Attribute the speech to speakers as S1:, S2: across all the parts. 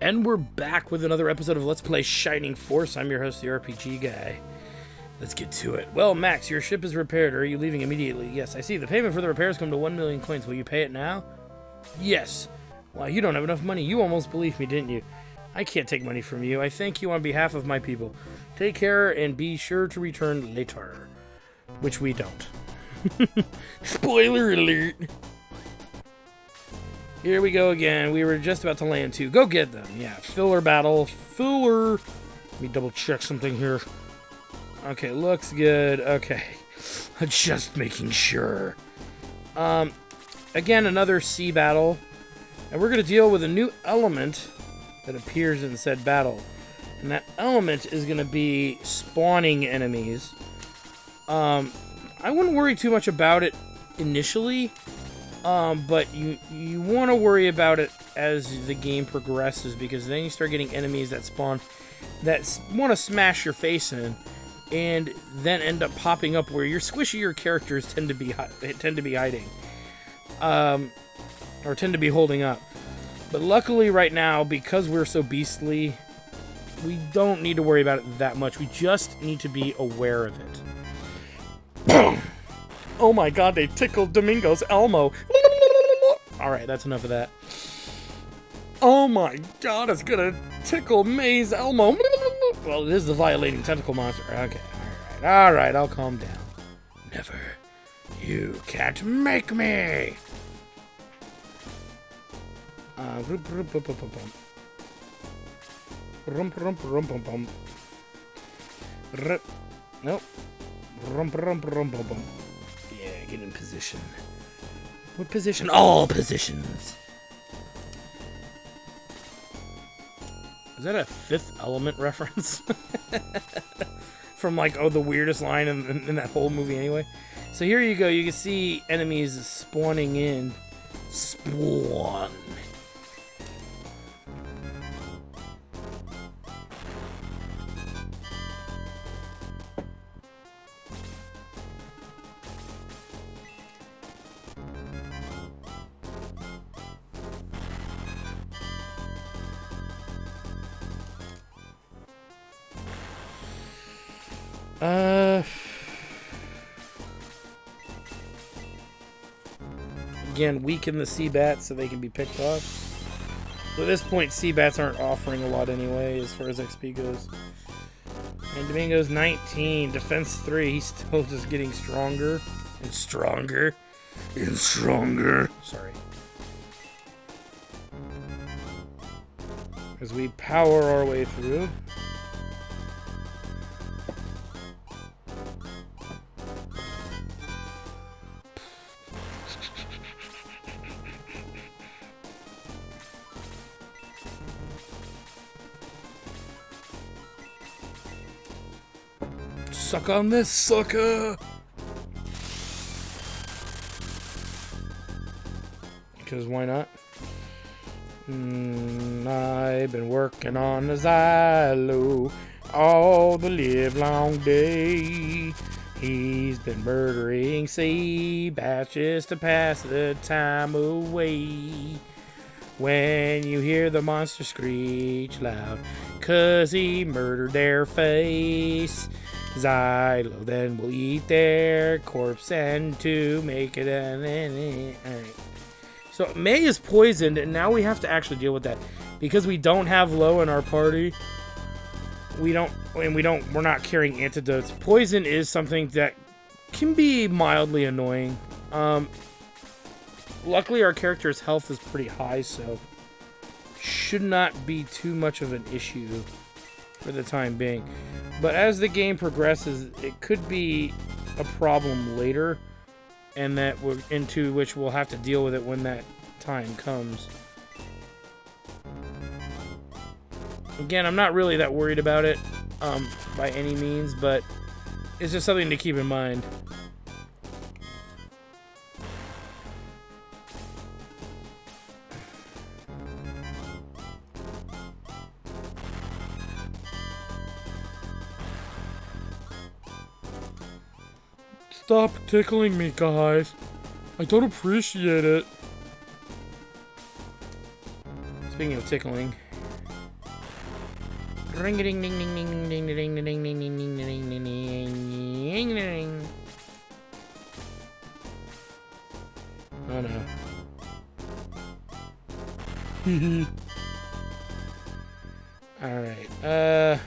S1: And we're back with another episode of Let's Play Shining Force. I'm your host, the RPG Guy. Let's get to it. Well, Max, your ship is repaired. Or are you leaving immediately? Yes, I see. The payment for the repairs come to 1 million coins. Will you pay it now? Yes. Wow, you don't have enough money. You almost believed me, didn't you? I can't take money from you. I thank you on behalf of my people. Take care and be sure to return later. Which we don't. Spoiler alert. Here we go again. We were just about to land too. Go get them. Yeah, filler battle. Filler. Let me double check something here. Okay, looks good. Okay. Just making sure. Again, another sea battle. And we're going to deal with a new element that appears in said battle. And that element is going to be spawning enemies. I wouldn't worry too much about it initially. But you want to worry about it as the game progresses, because then you start getting enemies that spawn that want to smash your face in, and then end up popping up where your squishier characters tend to be hiding, or tend to be holding up. But luckily, right now, because we're so beastly, we don't need to worry about it that much. We just need to be aware of it. Oh my God! They tickled Domingo's Elmo. Alright, that's enough of that. Oh my God, it's gonna tickle May's Elmo. Well, it is the violating tentacle monster. Okay, alright, I'll calm down. Never. You can't make me! Nope. Yeah, get in position. What position? All positions. Is that a Fifth Element reference? From like, the weirdest line in that whole movie anyway. So here you go. You can see enemies spawning in. Spawn. Again, weaken the sea bats so they can be picked off. But at this point, sea bats aren't offering a lot anyway as far as XP goes. And Domingo's 19, defense 3. He's still just getting stronger and stronger and stronger. Sorry. As we power our way through. Suck on this, sucker! Because why not? I've been working on the Xylo all the live long day. He's been murdering sea bats just to pass the time away. When you hear the monster screech loud, 'cause he murdered their face, Xylo then will eat their corpse and to make it alright. So May is poisoned, and now we have to actually deal with that. Because we don't have Lo in our party, we're not carrying antidotes. Poison is something that can be mildly annoying. Luckily our character's health is pretty high, so should not be too much of an issue for the time being. But as the game progresses, it could be a problem later, and into which we'll have to deal with it when that time comes. Again, I'm not really that worried about it by any means, but it's just something to keep in mind. Stop tickling me, guys. I don't appreciate it. Speaking of tickling, Ring a ding ding ding ding ding ding ding ding ding ding ding ding ding ding ding. Oh no. Alright. Am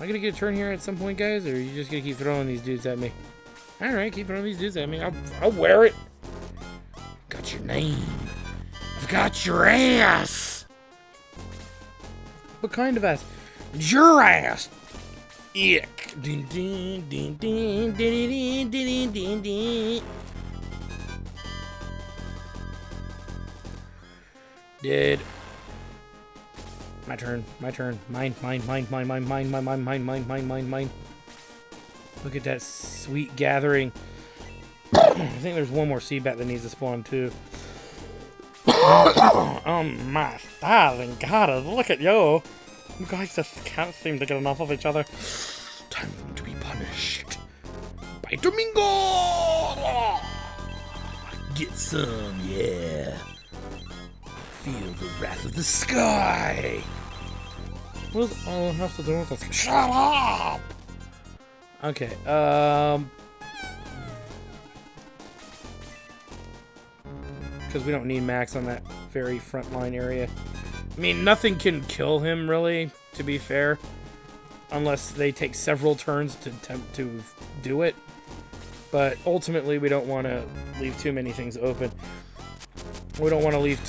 S1: I gonna get a turn here at some point, guys? Or are you just gonna keep throwing these dudes at me? Alright, keep throwing these dudes at me. I'll wear it. Got your name. I've got your ass. What kind of ass? Your ass. Ick. Ding ding ding ding ding ding ding ding. Dead. My turn. My turn. Mine. Look at that sweet gathering. I think there's one more Seabat that needs to spawn too. Oh my darling God, look at you. You guys just can't seem to get enough of each other. Time for them to be punished. By Domingo! Get some, yeah. Feel the wrath of the sky. What does all have to do with this? Shut up! Okay, because we don't need Max on that very front line area. I mean, nothing can kill him, really, to be fair. Unless they take several turns to attempt to do it. But ultimately, we don't want to leave too many things open. We don't want to leave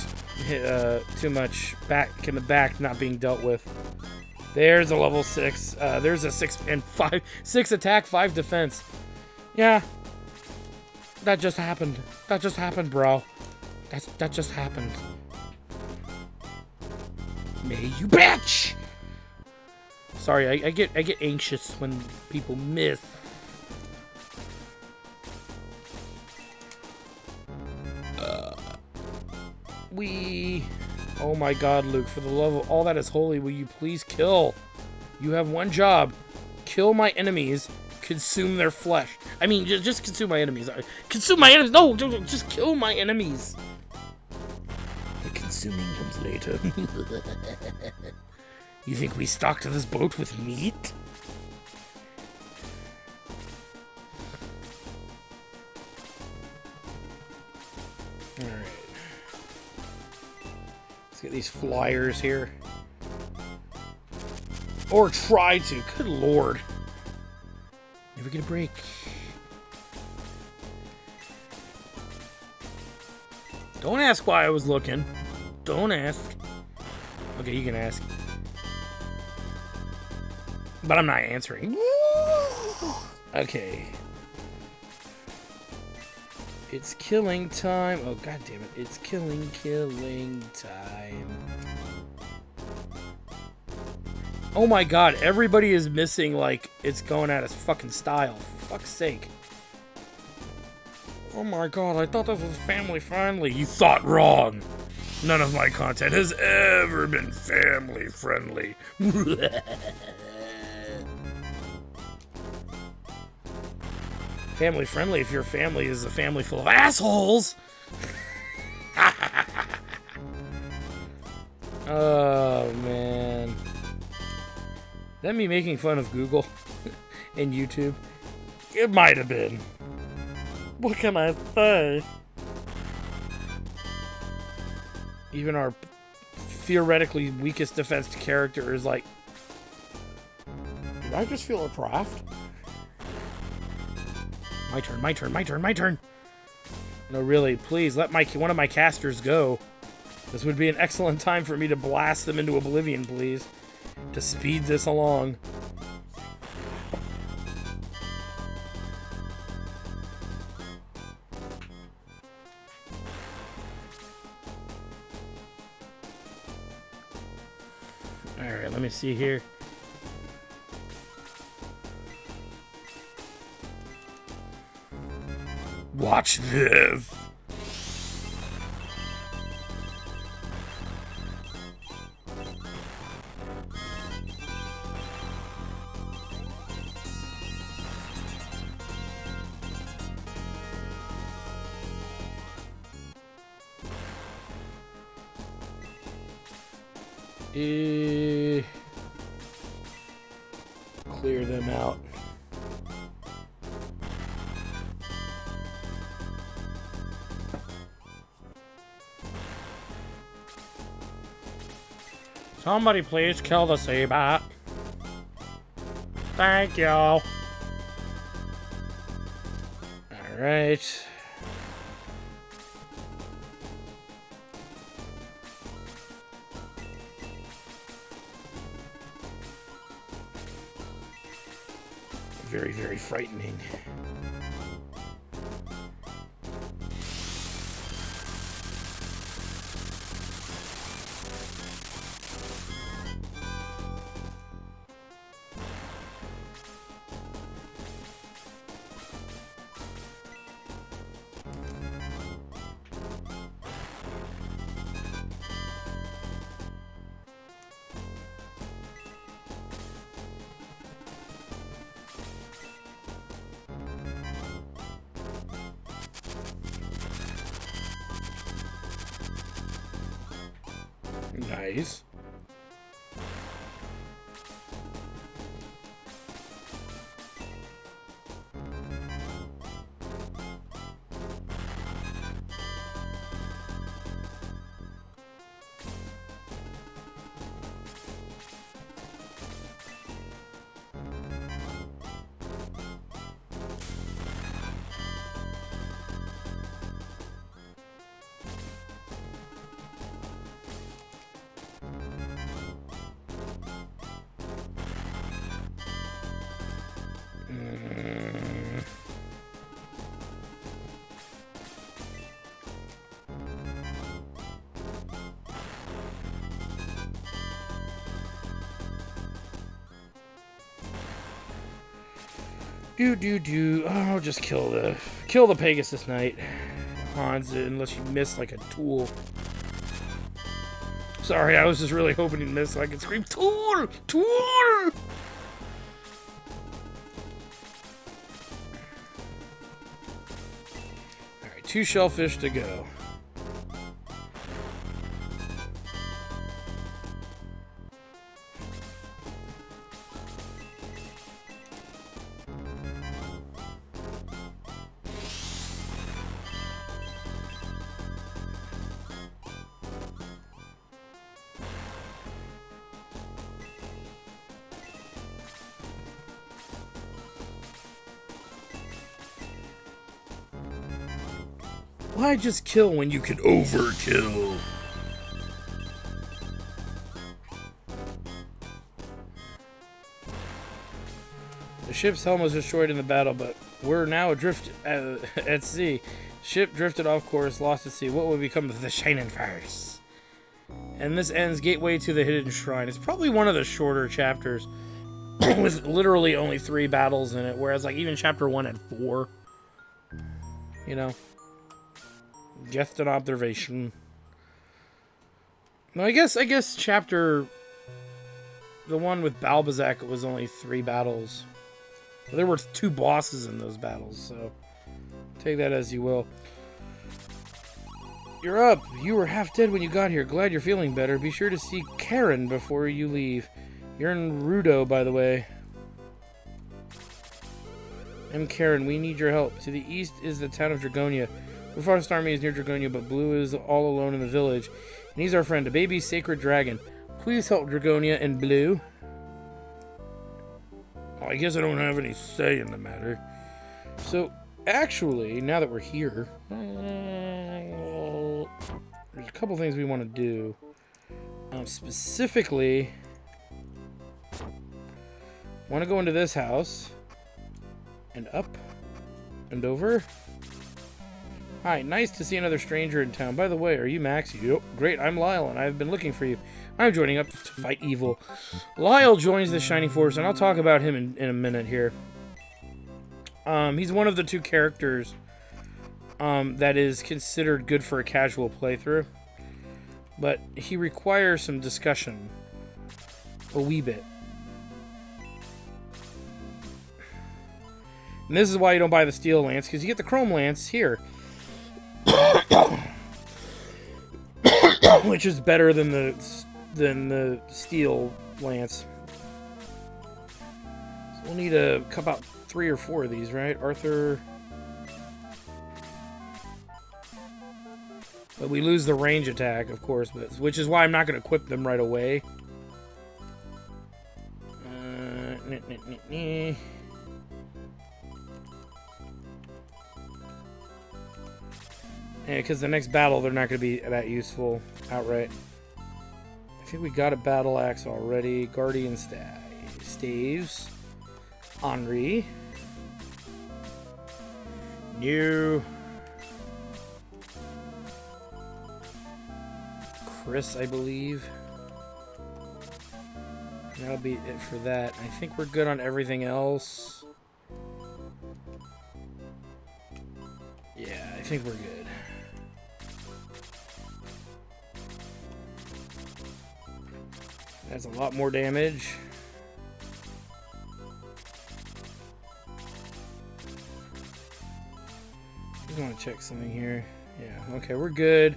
S1: too much back in the back not being dealt with. There's a level 6. There's a 6 attack, 5 defense. Yeah. That just happened. That just happened, bro. That just happened. May you bitch! Sorry, I get anxious when people miss. Oh my God, Luke, for the love of all that is holy, will you please kill? You have one job. Kill my enemies. Consume their flesh. I mean, just consume my enemies. Consume my enemies. No, just kill my enemies. The consuming comes later. You think we stocked this boat with meat? Alright. Let's get these flyers here. Or try to. Good lord. Never get a break. Don't ask why I was looking. Don't ask. Okay, you can ask. But I'm not answering. Okay. It's killing time. Oh, god damn it. It's killing time. Oh my god, everybody is missing, like, it's going out of fucking style. For fuck's sake. Oh my god, I thought this was family friendly. You thought wrong. None of my content has ever been family friendly. Family friendly if your family is a family full of assholes. Oh man. That me making fun of Google and YouTube? It might have been. What can I say? Even our theoretically weakest defense character is like, did I just feel a draft? My turn. No, really, please let one of my casters go. This would be an excellent time for me to blast them into oblivion, please. To speed this along. Alright, let me see here. Watch this. clear them out. Somebody please kill the Seabat. Thank you. Alright. Very, very frightening. Nice. Do. Oh, I'll just kill the Pegasus Knight. Hans, unless you miss like a tool. Sorry, I was just really hoping he'd miss so I could scream, Tool! Tool! Alright, 2 shellfish to go. Why just kill when you can overkill? The ship's helm was destroyed in the battle, but we're now adrift at sea. Ship drifted off course, lost at sea. What will become of the Shining Fires? And this ends Gateway to the Hidden Shrine. It's probably one of the shorter chapters with literally only 3 battles in it, whereas like even chapter 1 had 4. You know? Just an observation. No, I guess chapter... The one with Balbazak was only 3 battles. There were 2 bosses in those battles, so... Take that as you will. You're up! You were half dead when you got here. Glad you're feeling better. Be sure to see Karen before you leave. You're in Rudo, by the way. I'm Karen. We need your help. To the east is the town of Dragonia. The Forest Army is near Dragonia, but Blue is all alone in the village. And he's our friend, a baby sacred dragon. Please help Dragonia and Blue. Oh, I guess I don't have any say in the matter. So, actually, now that we're here, there's a couple things we want to do. Specifically, want to go into this house, and up, and over. Hi, nice to see another stranger in town. By the way, are you Max? Yep. Great, I'm Lyle, and I've been looking for you. I'm joining up to fight evil. Lyle joins the Shining Force, and I'll talk about him in a minute here. He's one of the 2 characters that is considered good for a casual playthrough. But he requires some discussion. A wee bit. And this is why you don't buy the Steel Lance, because you get the Chrome Lance here. Which is better than the Steel Lance. We'll need to cut out 3 or 4 of these, right? Arthur. But we lose the range attack, of course, which is why I'm not going to equip them right away. Yeah, because the next battle, they're not going to be that useful outright. I think we got a battle axe already. Guardian staves. Henri. New. Chris, I believe. That'll be it for that. I think we're good on everything else. Yeah, I think we're good. That's a lot more damage. Just want to check something here. Yeah, okay, we're good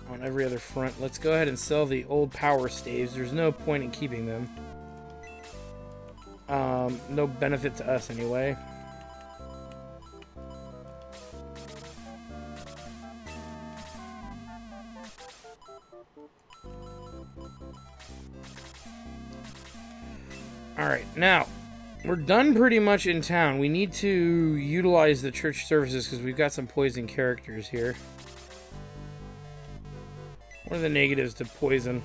S1: on every other front. Let's go ahead and sell the old power staves. There's no point in keeping them. No benefit to us anyway. Alright, now, we're done pretty much in town. We need to utilize the church services because we've got some poison characters here. What are the negatives to poison?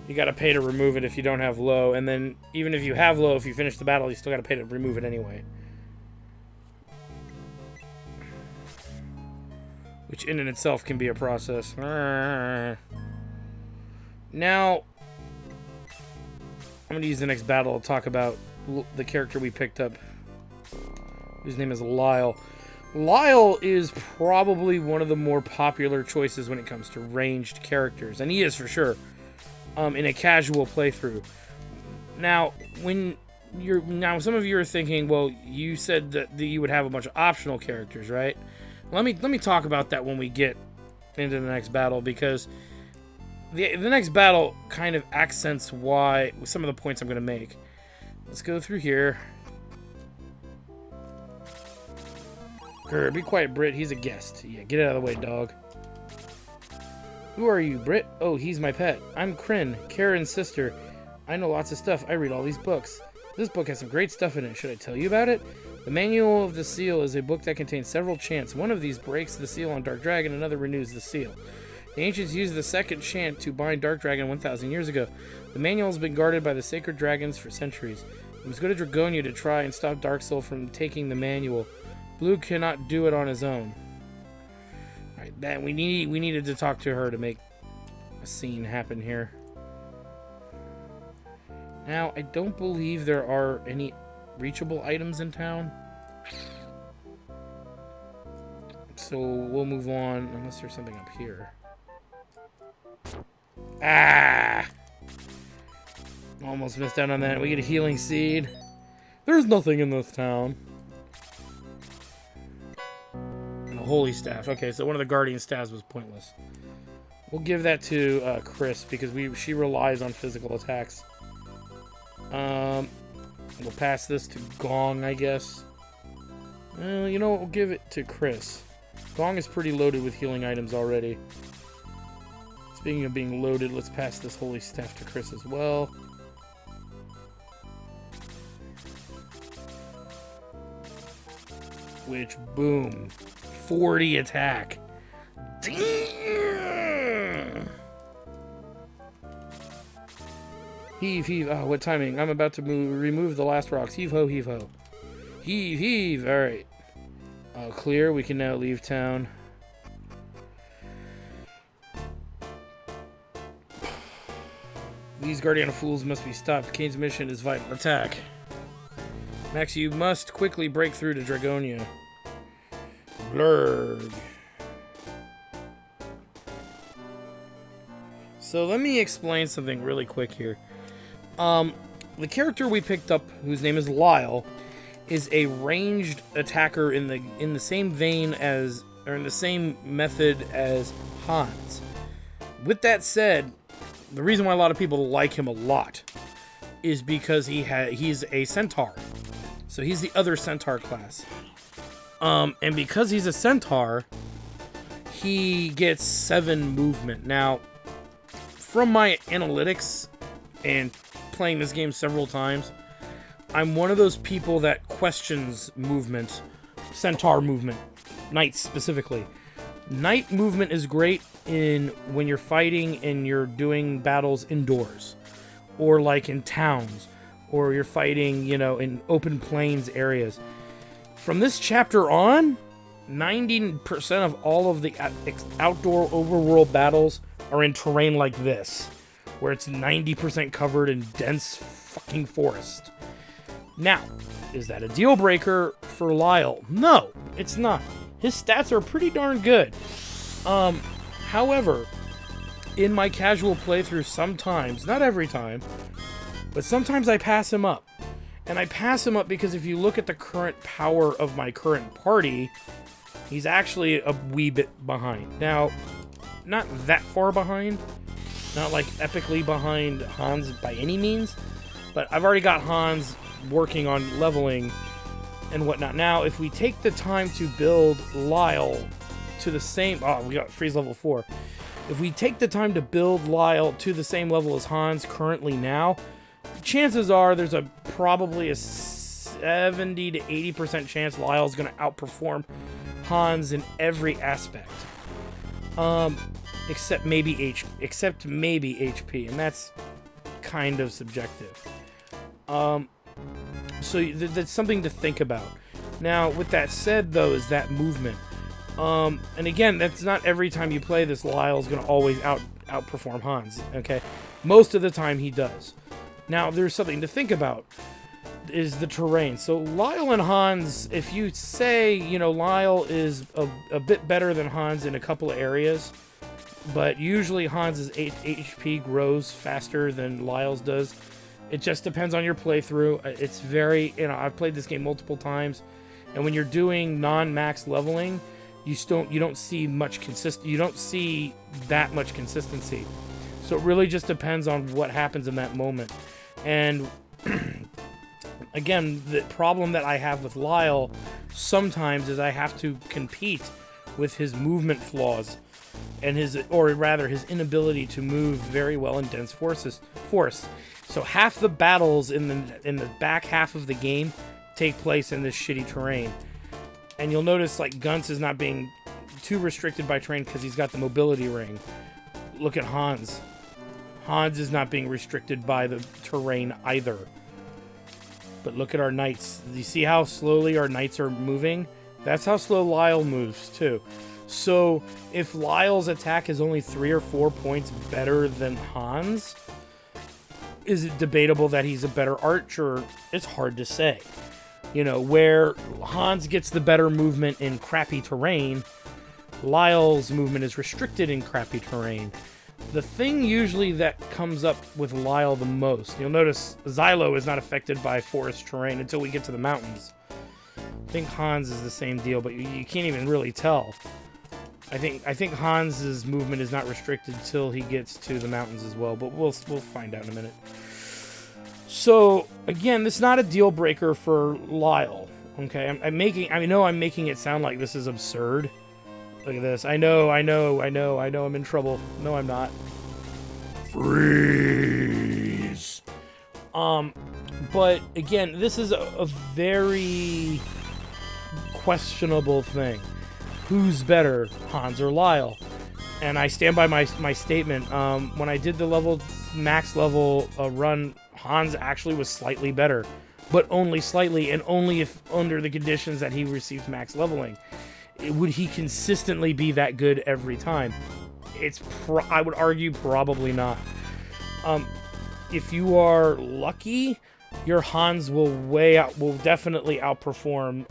S1: You gotta pay to remove it if you don't have low, and then even if you have low, if you finish the battle, you still gotta pay to remove it anyway. Which in and itself can be a process. Now, I'm going to use the next battle to talk about the character we picked up, whose name is Lyle. Lyle is probably one of the more popular choices when it comes to ranged characters, and he is for sure, in a casual playthrough. Now, some of you are thinking, well, you said that you would have a bunch of optional characters, right? Let me talk about that when we get into the next battle, because the next battle kind of accents why some of the points I'm going to make. Let's go through here. Grr, be quiet, Britt. He's a guest. Yeah, get out of the way, dog. Who are you, Britt? Oh, he's my pet. I'm Kryn, Karen's sister. I know lots of stuff. I read all these books. This book has some great stuff in it. Should I tell you about it? The Manual of the Seal is a book that contains several chants. One of these breaks the seal on Dark Dragon, another renews the seal. The ancients used the second chant to bind Dark Dragon 1,000 years ago. The manual has been guarded by the sacred dragons for centuries. We must go to Dragonia to try and stop Dark Soul from taking the manual. Blue cannot do it on his own. Alright, that we needed to talk to her to make a scene happen here. Now, I don't believe there are any reachable items in town. So we'll move on unless there's something up here. Ah! Almost missed out on that. We get a healing seed. There's nothing in this town. And a holy staff. Okay, so one of the guardian staffs was pointless. We'll give that to Chris because she relies on physical attacks. We'll pass this to Gong, I guess. You know what? We'll give it to Chris. Gong is pretty loaded with healing items already. Speaking of being loaded, let's pass this holy staff to Chris as well. Which, boom, 40 attack. Damn! Heave, heave. Oh, what timing. I'm about to remove the last rocks. Heave, ho, heave, ho. Heave, heave. All right. Clear. We can now leave town. These Guardian Fools must be stopped. Kane's mission is vital. Attack. Max, you must quickly break through to Dragonia. Blurg. So let me explain something really quick here. The character we picked up, whose name is Lyle, is a ranged attacker in the same vein as, or in the same method as Hans. With that said, the reason why a lot of people like him a lot is because he's a centaur. So he's the other centaur class. And because he's a centaur, he gets 7 movement. Now, from my analytics and playing this game several times, I'm one of those people that questions movement, centaur movement, knights specifically. Knight movement is great when you're fighting and you're doing battles indoors, or like in towns, or you're fighting, in open plains areas. From this chapter on, 90% of all of the outdoor overworld battles are in terrain like this, where it's 90% covered in dense fucking forest. Now, is that a deal breaker for Lyle? No, it's not. His stats are pretty darn good. However, in my casual playthrough, sometimes, not every time, but sometimes I pass him up. And I pass him up because if you look at the current power of my current party, he's actually a wee bit behind. Now, not that far behind, not like epically behind Hans by any means, but I've already got Hans working on leveling and whatnot. Now, if we take the time to build Lyle to the same... Oh, we got freeze level 4. If we take the time to build Lyle to the same level as Hans currently now, chances are there's probably a 70 to 80% chance Lyle's going to outperform Hans in every aspect. Except maybe HP, and that's kind of subjective. So that's something to think about. Now, with that said, though, is that movement. And again, that's not every time you play this, Lyle's going to always outperform Hans, okay? Most of the time he does. Now, there's something to think about, is the terrain. So Lyle and Hans, if you say, Lyle is a bit better than Hans in a couple of areas, but usually Hans's HP grows faster than Lyle's does. It just depends on your playthrough. It's very, I've played this game multiple times, and when you're doing non-max leveling, you don't see you don't see that much consistency. So it really just depends on what happens in that moment. And again, the problem that I have with Lyle sometimes is I have to compete with his movement flaws and his inability to move very well in dense forests. So half the battles in the back half of the game take place in this shitty terrain. And you'll notice like Gunts is not being too restricted by terrain because he's got the mobility ring. Look at Hans. Hans is not being restricted by the terrain either. But look at our knights. You see how slowly our knights are moving? That's how slow Lyle moves too. So if Lyle's attack is only 3 or 4 points better than Hans, is it debatable that he's a better archer? It's hard to say. Where Hans gets the better movement in crappy terrain, Lyle's movement is restricted in crappy terrain. The thing usually that comes up with Lyle the most, you'll notice Xylo is not affected by forest terrain until we get to the mountains. I think Hans is the same deal, but you can't even really tell. I think Hans's movement is not restricted till he gets to the mountains as well, but we'll find out in a minute. So again, this is not a deal breaker for Lyle. Okay, I'm making it sound like this is absurd. Look at this. I know. I'm in trouble. No, I'm not. Freeze. But again, this is a very questionable thing. Who's better, Hans or Lyle? And I stand by my statement. When I did the max level run, Hans actually was slightly better, but only slightly, and only if under the conditions that he received max leveling. Would he consistently be that good every time? I would argue probably not. If you are lucky, your Hans will definitely outperform.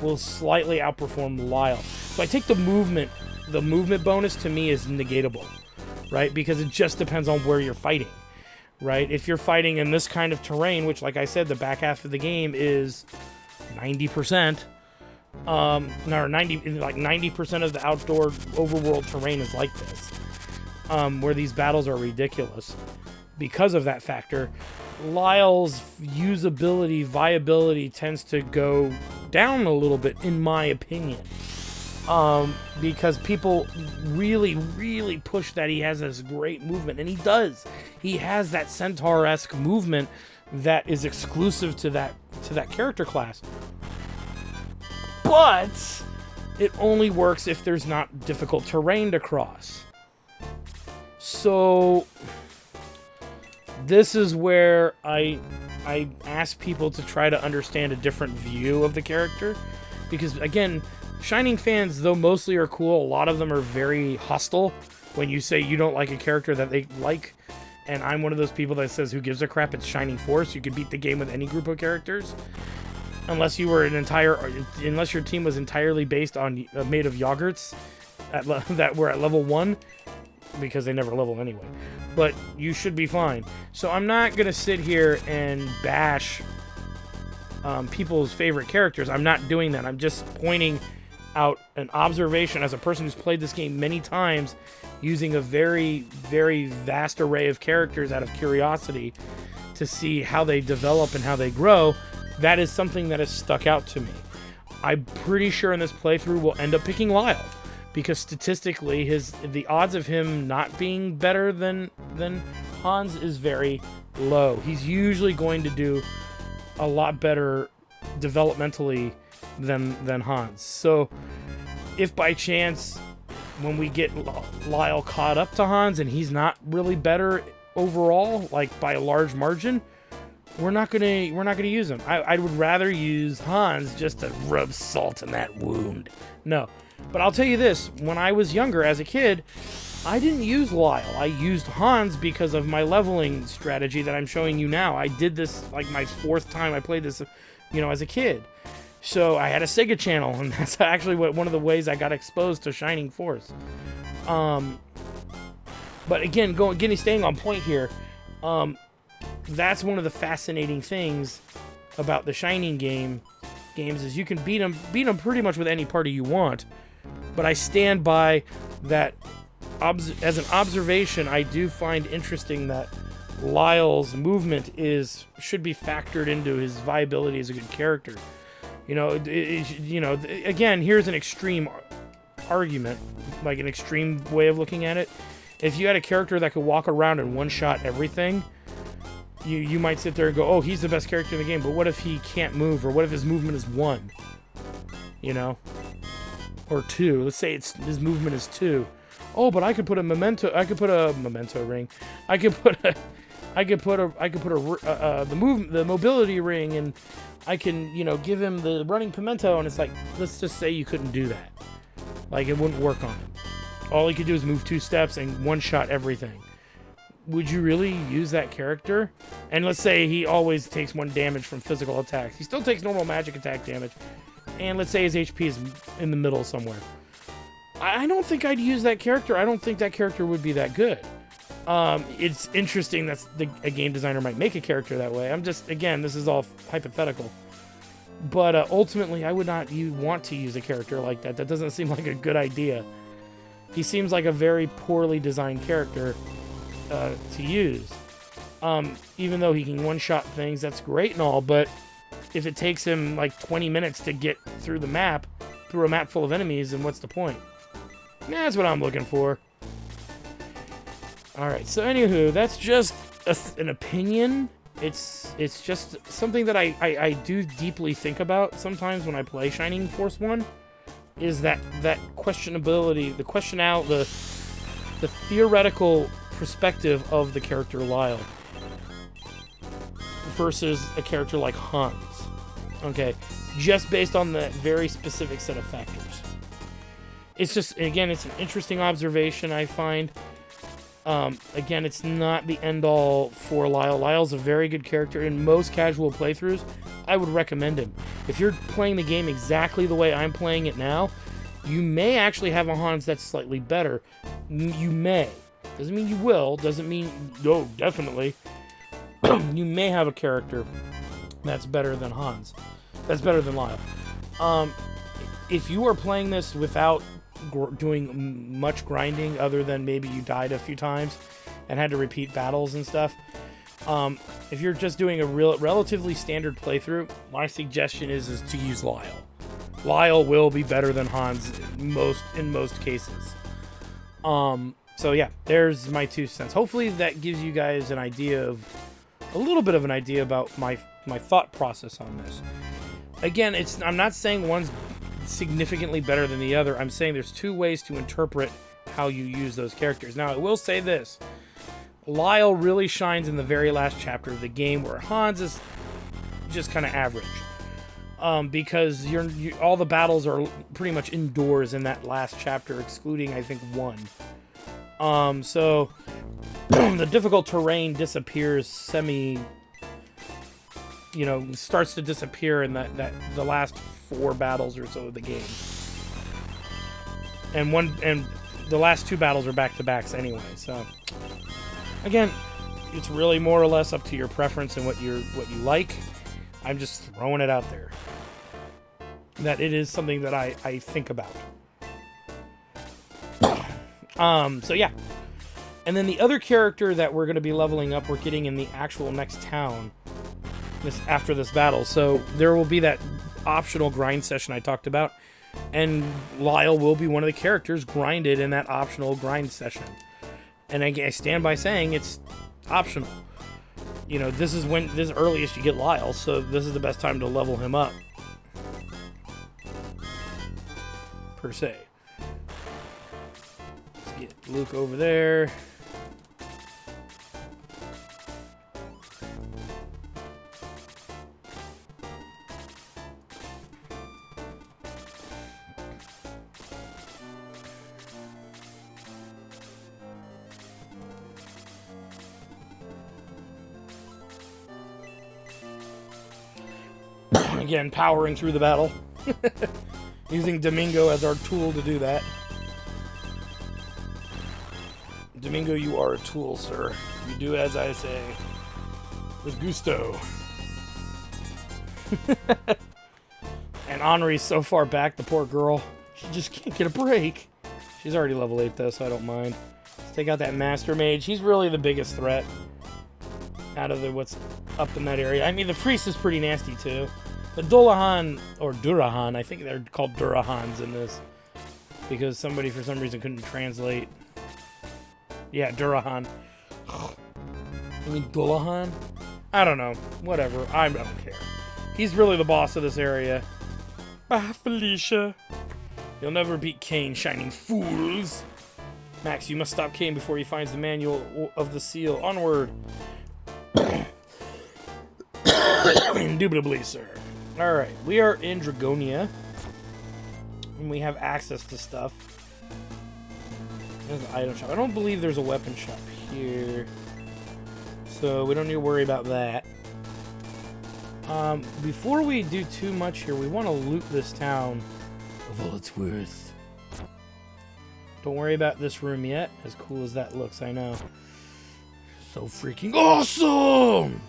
S1: Will slightly outperform Lyle. So I take the movement bonus to me is negatable, right? Because it just depends on where you're fighting, right? If you're fighting in this kind of terrain, which, like I said, the back half of the game is 90%. 90% of the outdoor overworld terrain is like this, where these battles are ridiculous. because of that factor, Lyle's usability, viability tends to go down a little bit, in my opinion. Because people really, really push that he has this great movement, and he does. He has that Centaur-esque movement that is exclusive to that character class. But it only works if there's not difficult terrain to cross. So this is where I ask people to try to understand a different view of the character, because again, Shining fans, though mostly are cool, a lot of them are very hostile when you say you don't like a character that they like. And I'm one of those people that says, who gives a crap? It's Shining Force. You could beat the game with any group of characters, unless you were unless your team was entirely based on made of yogurts that were at level 1, because they never level anyway. But you should be fine. So I'm not gonna sit here and bash people's favorite characters. I'm not doing that. I'm just pointing out an observation as a person who's played this game many times, using a very, very vast array of characters out of curiosity to see how they develop and how they grow. That is something that has stuck out to me. I'm pretty sure in this playthrough we'll end up picking Lyle, because statistically the odds of him not being better than Hans is very low. He's usually going to do a lot better developmentally than Hans. So if by chance when we get Lyle caught up to Hans and he's not really better overall, like by a large margin, we're not gonna use him. I would rather use Hans just to rub salt in that wound. No, but I'll tell you this: when I was younger, as a kid, I didn't use Lyle. I used Hans because of my leveling strategy that I'm showing you now. I did this like my 4th time I played this, as a kid. So I had a Sega channel, and that's actually one of the ways I got exposed to Shining Force. But again, staying on point here, that's one of the fascinating things about the Shining games is you can beat them pretty much with any party you want. But I stand by that as an observation. I do find interesting that Lyle's movement should be factored into his viability as a good character. Again, here's an extreme argument, like an extreme way of looking at it. If you had a character that could walk around and one-shot everything, you might sit there and go, oh, he's the best character in the game, but what if he can't move, or what if his movement is 1? Or 2. Let's say his movement is 2. Oh, but I could put a memento ring. I could put the mobility ring, and I can, give him the running pimento, and it's like, let's just say you couldn't do that. Like, it wouldn't work on him. All he could do is move 2 steps and one-shot everything. Would you really use that character? And let's say he always takes 1 damage from physical attacks. He still takes normal magic attack damage. And let's say his HP is in the middle somewhere. I don't think I'd use that character. I don't think that character would be that good. It's interesting that a game designer might make a character that way. Again, this is all hypothetical. But ultimately, I would not want to use a character like that. That doesn't seem like a good idea. He seems like a very poorly designed character to use. Even though he can one-shot things, that's great and all, but if it takes him like 20 minutes to get through a map full of enemies, then what's the point? That's what I'm looking for. Alright, so anywho, that's just an opinion. It's just something that I do deeply think about sometimes when I play Shining Force 1, is that questionability, the theoretical perspective of the character Lyle versus a character like Hans. Okay, just based on that very specific set of factors. It's just, again, it's an interesting observation, I find. Again, it's not the end-all for Lyle. Lyle's a very good character. In most casual playthroughs, I would recommend him. If you're playing the game exactly the way I'm playing it now, you may actually have a Hans that's slightly better. You may. Doesn't mean you will. Doesn't mean... No, definitely. You may have a character that's better than Hans. That's better than Lyle. If you are playing this without doing much grinding, other than maybe you died a few times and had to repeat battles and stuff. If you're just doing a relatively standard playthrough, my suggestion is to use Lyle. Lyle will be better than Hans in most cases. So yeah, there's my 2 cents. Hopefully that gives you guys an idea of a little bit of an idea about my thought process on this. Again, I'm not saying one's significantly better than the other. I'm saying there's 2 ways to interpret how you use those characters. Now, I will say this. Lyle really shines in the very last chapter of the game, where Hans is just kind of average. Because all the battles are pretty much indoors in that last chapter, excluding, I think, 1. So the difficult terrain disappears starts to disappear in the last 4 battles or so of the game. And the last 2 battles are back-to-backs anyway, so again, it's really more or less up to your preference and what you like. I'm just throwing it out there. That it is something that I think about. So yeah. And then the other character that we're going to be leveling up, we're getting in the actual next town after this battle. So there will be that optional grind session I talked about. And Lyle will be one of the characters grinded in that optional grind session. And I stand by saying it's optional. This is earliest you get Lyle, so this is the best time to level him up. Per se. Let's get Luke over there. Again, powering through the battle. Using Domingo as our tool to do that. Domingo, you are a tool, sir. You do as I say. With gusto. And Henri's so far back, the poor girl. She just can't get a break. She's already level 8 though, so I don't mind. Let's take out that Master Mage. He's really the biggest threat out of what's up in that area. I mean, the Priest is pretty nasty too. The Dullahan, or Durahan, I think they're called Durahans in this, because somebody for some reason couldn't translate. Yeah, Durahan. I mean, Dullahan? I don't know. Whatever. I don't care. He's really the boss of this area. Ah, Felicia. You'll never beat Kain, shining fools. Max, you must stop Kain before he finds the manual of the seal. Onward. Indubitably, sir. Alright, we are in Dragonia. And we have access to stuff. There's an item shop. I don't believe there's a weapon shop here. So we don't need to worry about that. Before we do too much here, we want to loot this town of all it's worth. Don't worry about this room yet. As cool as that looks, I know. So freaking awesome!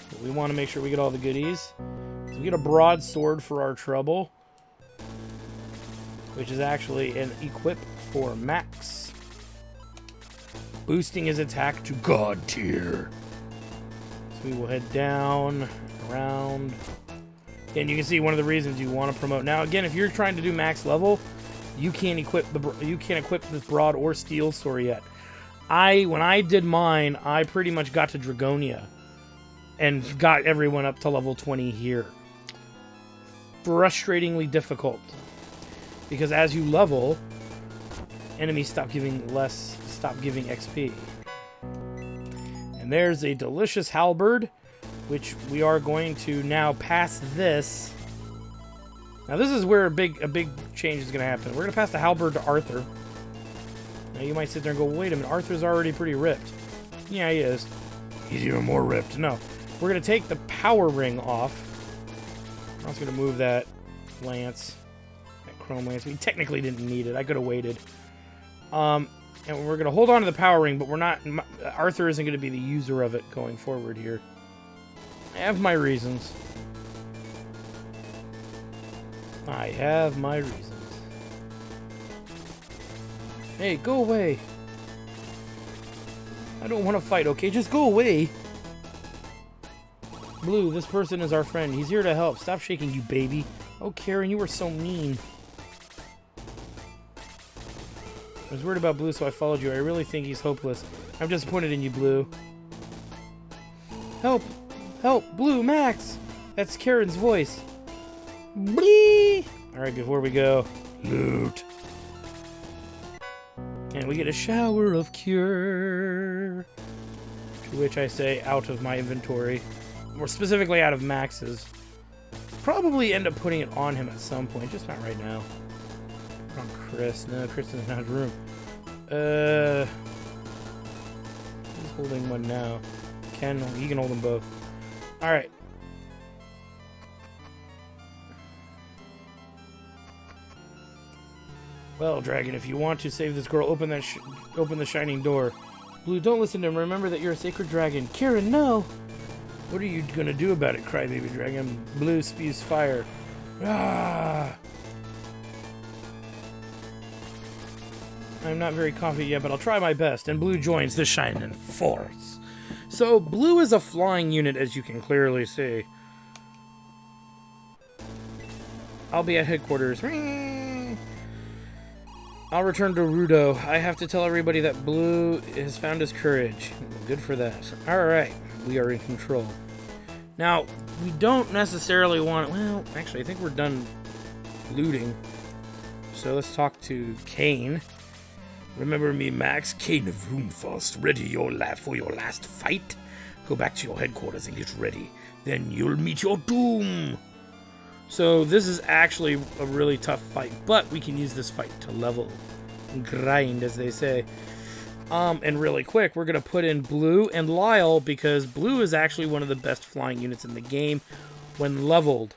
S1: But we want to make sure we get all the goodies. So we get a broadsword for our trouble, which is actually an equip for Max, boosting his attack to God tier. So we will head down, around. And you can see one of the reasons you want to promote. Now, again, if you're trying to do max level, you can't equip this broad or steel sword yet. When I did mine, I pretty much got to Dragonia and got everyone up to level 20 here. Frustratingly difficult, because as you level, enemies stop giving XP. And there's a delicious halberd, which we are going to now pass this. Now this is where a big change is going to happen. We're going to pass the halberd to Arthur. Now you might sit there and go, wait a minute, Arthur's already pretty ripped. Yeah, he is. He's even more ripped. No. We're going to take the power ring off. I'm just going to move that lance. That chrome lance. We technically didn't need it. I could have waited. And we're going to hold on to the power ring, but we're not... Arthur isn't going to be the user of it going forward here. I have my reasons. I have my reasons. Hey, go away. I don't want to fight, okay? Just go away. Blue, this person is our friend. He's here to help. Stop shaking, you baby. Oh, Karen, you were so mean. I was worried about Blue, so I followed you. I really think he's hopeless. I'm disappointed in you, Blue. Help! Help! Blue, Max! That's Karen's voice. Blee! Alright, before we go, loot. And we get a shower of cure. To which I say, out of my inventory. More specifically, out of Max's. Probably end up putting it on him at some point, just not right now. Put on Chris. No, Chris doesn't have room. Who's holding one now? Ken, you can hold them both. Alright. Well, Dragon, if you want to save this girl, open the shining door. Blue, don't listen to him. Remember that you're a sacred dragon. Karen, no! What are you gonna do about it, crybaby dragon? Blue spews fire. Ah! I'm not very confident yet, but I'll try my best. And Blue joins the Shining Force. So, Blue is a flying unit, as you can clearly see. I'll be at headquarters. I'll return to Rudo. I have to tell everybody that Blue has found his courage. Good for that. Alright, we are in control. Now, we don't necessarily want... Well, actually, I think we're done looting. So let's talk to Kane. Remember me, Max? Kane of Runefaust. Ready for your last fight? Go back to your headquarters and get ready. Then you'll meet your doom. So this is actually a really tough fight, but we can use this fight to level and grind, as they say. And really quick, we're going to put in Blue and Lyle, because Blue is actually one of the best flying units in the game when leveled.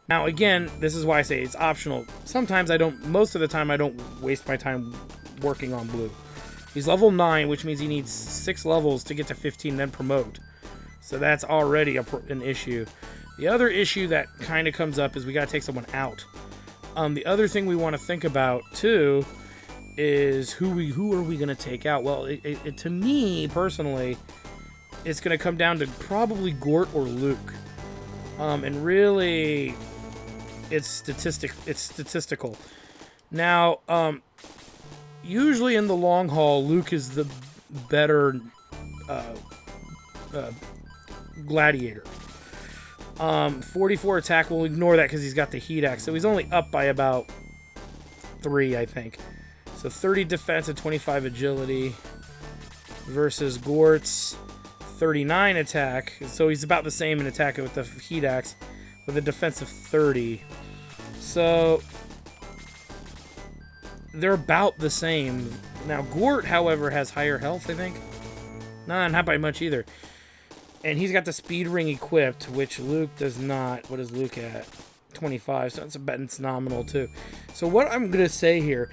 S1: Now, again, this is why I say it's optional. Sometimes most of the time I don't waste my time working on Blue. He's level 9, which means he needs 6 levels to get to 15, then promote. So that's already an issue. The other issue that kind of comes up is we got to take someone out. The other thing we want to think about, too, is who are we going to take out? Well, to me, personally, it's going to come down to probably Gort or Luke. And really, it's statistical. Now, usually in the long haul, Luke is the better gladiator. 44 attack, we'll ignore that because he's got the heat axe, so he's only up by about 3, I think. So 30 defense and 25 agility versus Gort's 39 attack, so he's about the same in attack with the heat axe with a defense of 30. So they're about the same. Now Gort, however, has higher health, I think. Nah, not by much either. And he's got the speed ring equipped, which Luke does not. What is Luke at? 25, so it's nominal too. So what I'm going to say here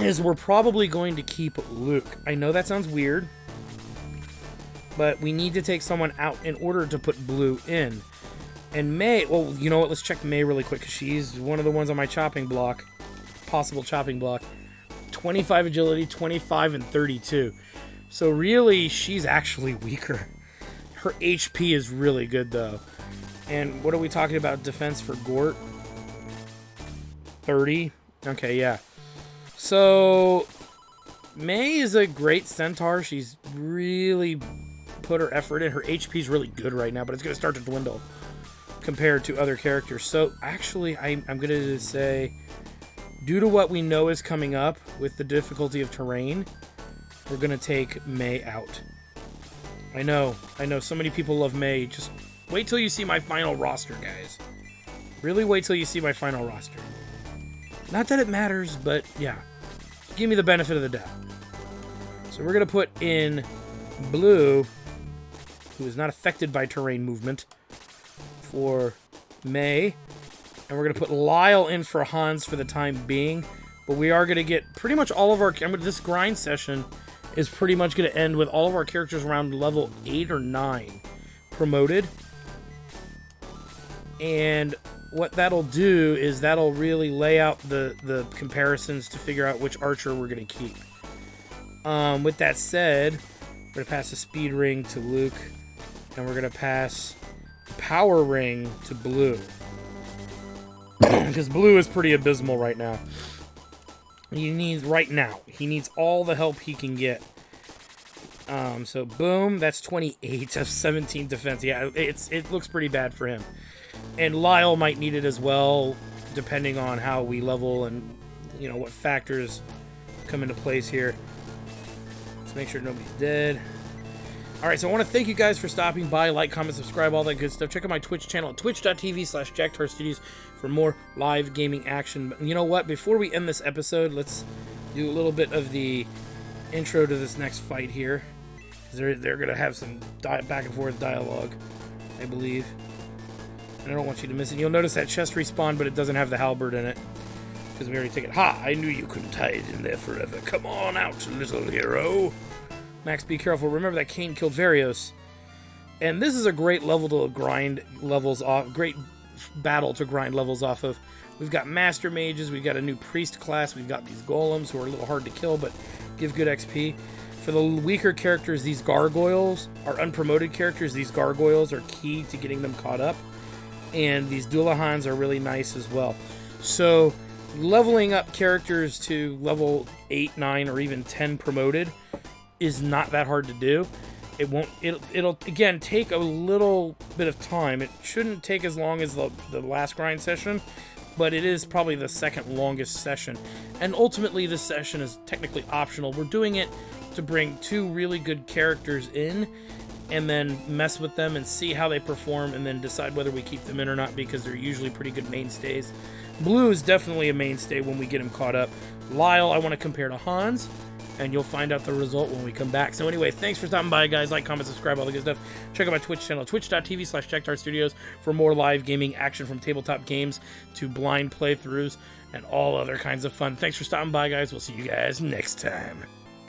S1: is we're probably going to keep Luke. I know that sounds weird, but we need to take someone out in order to put Blue in. And May, well, you know what? Let's check May really quick, because she's one of the ones on my chopping block. Possible chopping block. 25 agility, 25, and 32. So really, she's actually weaker. Her HP is really good, though. And what are we talking about defense for Gort? 30? Okay, yeah. So, May is a great centaur. She's really put her effort in. Her HP is really good right now, but it's going to start to dwindle compared to other characters. So, actually, I'm going to say, due to what we know is coming up with the difficulty of terrain, we're going to take May out. I know, so many people love May. Just wait till you see my final roster, guys. Really wait till you see my final roster. Not that it matters, but yeah. Give me the benefit of the doubt. So we're going to put in Blue, who is not affected by terrain movement, for May. And we're going to put Lyle in for Hans for the time being. But we are going to get pretty much all of our... this grind session is pretty much going to end with all of our characters around level 8 or 9 promoted. And what that'll do is that'll really lay out the comparisons to figure out which archer we're going to keep. With that said, we're going to pass the speed ring to Luke, and we're going to pass the power ring to Blue. Because Blue is pretty abysmal right now. He needs all the help he can get. So boom, that's 28 of 17 defense. Yeah, it looks pretty bad for him. And Lyle might need it as well, depending on how we level and, you know, what factors come into place here. Let's make sure nobody's dead. Alright, so I want to thank you guys for stopping by. Like, comment, subscribe, all that good stuff. Check out my Twitch channel at twitch.tv/JackTarStudios for more live gaming action. But you know what? Before we end this episode, let's do a little bit of the intro to this next fight here. They're going to have some back and forth dialogue, I believe. And I don't want you to miss it. You'll notice that chest respawn, but it doesn't have the halberd in it. Because we already took it. Ha! I knew you couldn't hide in there forever. Come on out, little hero. Max, be careful. Remember that Cain killed Varios. And this is a great level to grind levels off. Great battle to grind levels off of. We've got Master Mages. We've got a new Priest class. We've got these Golems who are a little hard to kill, but give good XP. For the weaker characters, these Gargoyles are unpromoted characters. These Gargoyles are key to getting them caught up. And these Dullahans are really nice as well. So, leveling up characters to level 8, 9, or even 10 promoted is not that hard to do. It'll again take a little bit of time. It shouldn't take as long as the last grind session, but it is probably the second longest session. And ultimately, this session is technically optional. We're doing it to bring 2 really good characters in and then mess with them and see how they perform and then decide whether we keep them in or not, because they're usually pretty good mainstays. Blue is definitely a mainstay when we get him caught up. Lyle, I want to compare to Hans, and you'll find out the result when we come back. So anyway, thanks for stopping by, guys. Like, comment, subscribe, all the good stuff. Check out my Twitch channel, twitch.tv/JackTarStudios, for more live gaming action from tabletop games to blind playthroughs and all other kinds of fun. Thanks for stopping by, guys. We'll see you guys next time.